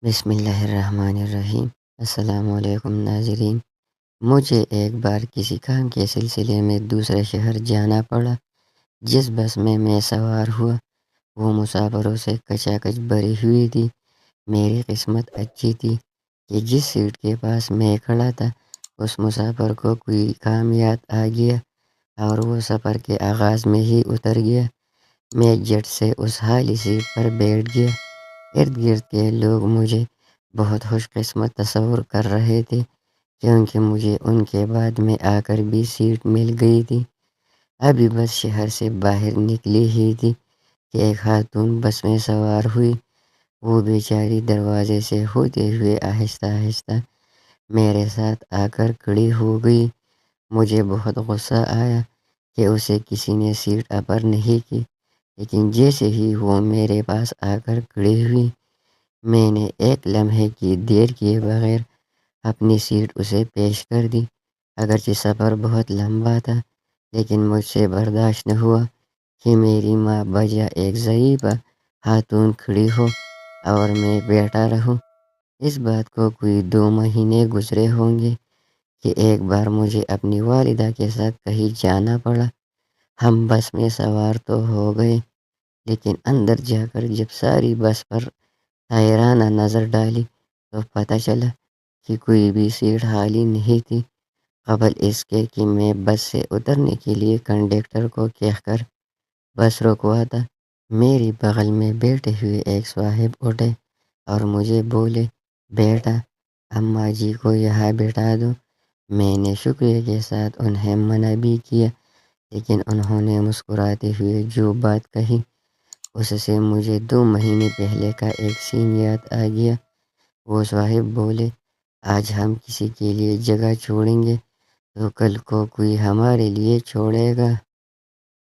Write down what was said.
بسم اللہ الرحمن الرحیم۔ السلام علیکم ناظرین۔ مجھے ایک بار کسی کام کے سلسلے میں دوسرے شہر جانا پڑا۔ جس بس میں سوار ہوا وہ مسافروں سے کچا کچ بھری ہوئی تھی۔ میری قسمت اچھی تھی کہ جس سیٹ کے پاس میں کھڑا تھا اس مسافر کو کوئی کام یاد آ گیا اور وہ سفر کے آغاز میں ہی اتر گیا۔ میں جٹ سے اس خالی سیٹ پر بیٹھ گیا۔ ارد گرد کے لوگ مجھے بہت خوش قسمت تصور کر رہے تھے کیونکہ مجھے ان کے بعد میں آ کر بھی سیٹ مل گئی تھی۔ ابھی بس شہر سے باہر نکلی ہی تھی کہ ایک خاتون بس میں سوار ہوئی۔ وہ بیچاری دروازے سے ہوتے ہوئے آہستہ آہستہ میرے ساتھ آ کر کھڑی ہو گئی۔ مجھے بہت غصہ آیا کہ اسے کسی نے سیٹ اپر نہیں کی، لیکن جیسے ہی وہ میرے پاس آ کر کھڑی ہوئی میں نے ایک لمحے کی دیر کیے بغیر اپنی سیٹ اسے پیش کر دی۔ اگرچہ سفر بہت لمبا تھا لیکن مجھ سے برداشت نہ ہوا کہ میری ماں بجا ایک ضعیفہ خاتون کھڑی ہو اور میں بیٹھا رہوں۔ اس بات کو کوئی 2 مہینے گزرے ہوں گے کہ ایک بار مجھے اپنی والدہ کے ساتھ کہیں جانا پڑا۔ ہم بس میں سوار تو ہو گئے لیکن اندر جا کر جب ساری بس پر حیرانہ نظر ڈالی تو پتہ چلا کہ کوئی بھی سیٹ خالی نہیں تھی۔ قبل اس کے کہ میں بس سے اترنے کے لیے کنڈکٹر کو کہہ کر بس رکوا تھا، میری بغل میں بیٹھے ہوئے ایک صاحب اٹھے اور مجھے بولے، بیٹا اماں جی کو یہاں بٹھا دو۔ میں نے شکریہ کے ساتھ انہیں منع بھی کیا لیکن انہوں نے مسکراتے ہوئے جو بات کہی اس سے مجھے 2 مہینے پہلے کا ایک سین یاد آ گیا۔ وہ صاحب بولے، آج ہم کسی کے لیے جگہ چھوڑیں گے تو کل کو کوئی ہمارے لیے چھوڑے گا۔